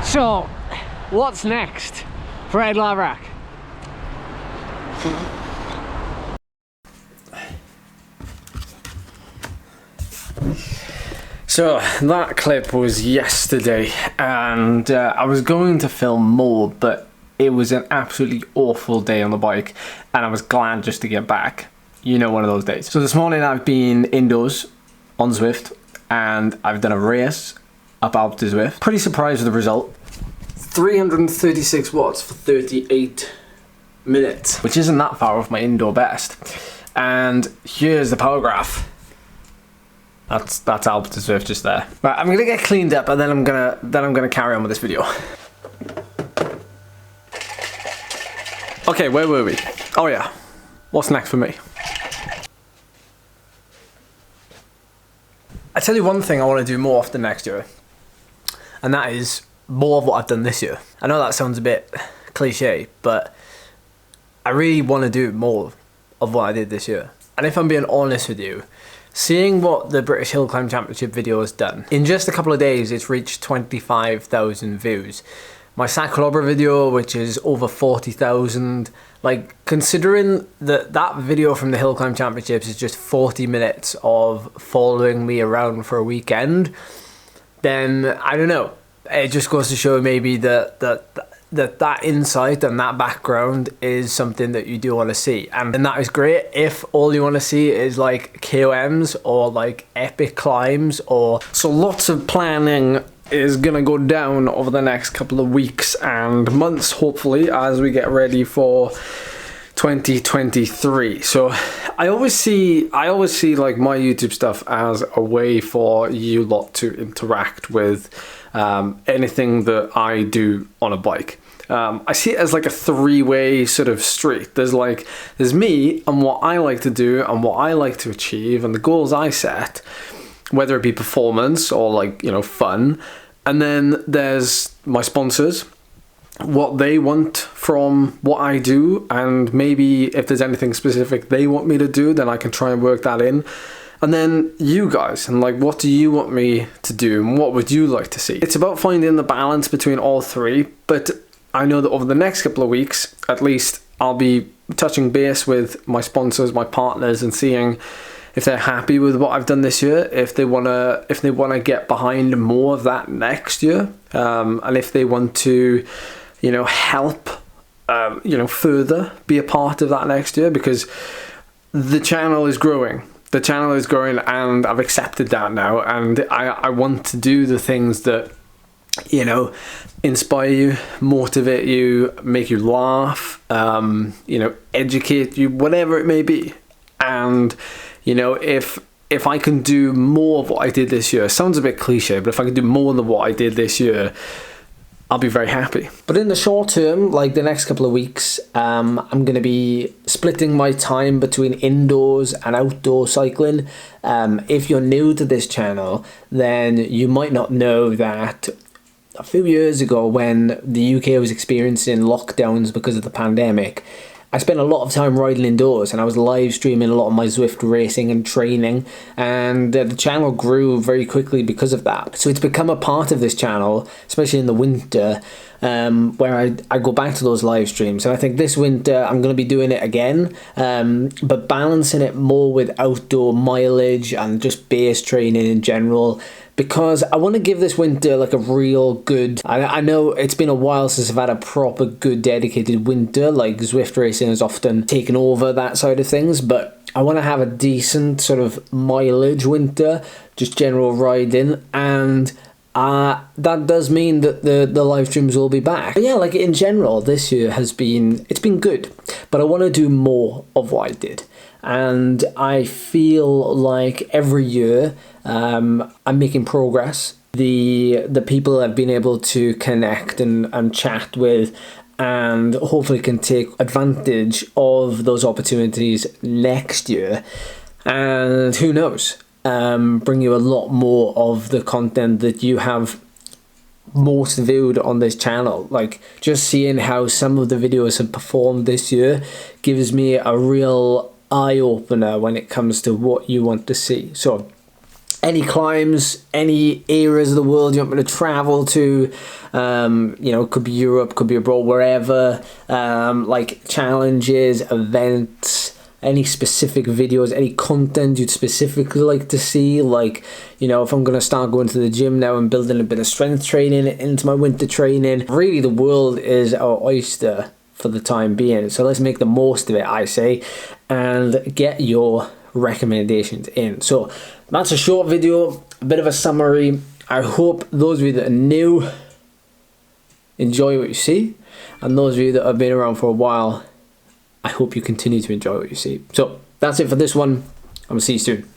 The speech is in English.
So, what's next for Ed Laverack? So that clip was yesterday, and I was going to film more, but it was an absolutely awful day on the bike, and I was glad just to get back. You know, one of those days. So this morning I've been indoors on Zwift, and I've done a race up Alpe to Zwift. Pretty surprised with the result. 336 watts for 38 minutes, which isn't that far off my indoor best. And here's the power graph. That's Alpe to Zwift just there. Right, I'm gonna get cleaned up, and then I'm gonna carry on with this video. Okay, where were we? Oh yeah, what's next for me? I tell you one thing I want to do more often next year, and that is more of what I've done this year. I know that sounds a bit cliche, but I really want to do more of what I did this year. And if I'm being honest with you, seeing what the British Hill Climb Championship video has done, in just a couple of days it's reached 25,000 views. My Cyclist video, which is over 40,000, like, considering that that video from the Hill Climb Championships is just 40 minutes of following me around for a weekend, then I don't know. It just goes to show maybe that insight and that background is something that you do want to see, and that is great. If all you want to see is like KOMs or like epic climbs, or so lots of planning is gonna go down over the next couple of weeks and months, hopefully, as we get ready for 2023. So I always see like my YouTube stuff as a way for you lot to interact with anything that I do on a bike. I see it as like a three-way sort of street. There's me and what I like to do and what I like to achieve and the goals I set, whether it be performance or like, you know, fun. And then there's my sponsors, what they want from what I do, and maybe if there's anything specific they want me to do, then I can try and work that in. And then you guys, and like, what do you want me to do and what would you like to see? It's about finding the balance between all three, but I know that over the next couple of weeks, at least, I'll be touching base with my sponsors, my partners, and seeing if they're happy with what I've done this year, if they wanna get behind more of that next year, and if they want to, you know, help, you know, further be a part of that next year, because the channel is growing. The channel is growing, and I've accepted that now, and I want to do the things that, you know, inspire you, motivate you, make you laugh, you know, educate you, whatever it may be. And, you know, if I can do more of what I did this year, sounds a bit cliche, but if I can do more than what I did this year, I'll be very happy. But in the short term, like the next couple of weeks, I'm going to be splitting my time between indoors and outdoor cycling. If you're new to this channel, then you might not know that a few years ago, when the UK was experiencing lockdowns because of the pandemic, I spent a lot of time riding indoors, and I was live streaming a lot of my Zwift racing and training, and the channel grew very quickly because of that. So it's become a part of this channel, especially in the winter, where I go back to those live streams. And I think this winter I'm going to be doing it again, but balancing it more with outdoor mileage and just base training in general, because I want to give this winter like a real good, I know it's been a while since I've had a proper good dedicated winter, like Zwift racing has often taken over that side of things, but I want to have a decent sort of mileage winter, just general riding, and that does mean that the live streams will be back. But yeah, like in general, this year it's been good, but I want to do more of what I did. And I feel like every year I'm making progress. The people I've been able to connect and chat with, and hopefully can take advantage of those opportunities next year. And who knows, bring you a lot more of the content that you have most viewed on this channel. Like, just seeing how some of the videos have performed this year gives me a real eye-opener when it comes to what you want to see. So any climbs, any areas of the world you want me to travel to, you know, could be Europe, could be abroad, wherever, like challenges, events, any specific videos, any content you'd specifically like to see, like, you know, if I'm going to start going to the gym now and building a bit of strength training into my winter training. Really, the world is our oyster for the time being, so let's make the most of it, I say, and get your recommendations in. So that's a short video, a bit of a summary. I hope those of you that are new enjoy what you see, and those of you that have been around for a while, I hope you continue to enjoy what you see. So that's it for this one. I'm gonna see you soon.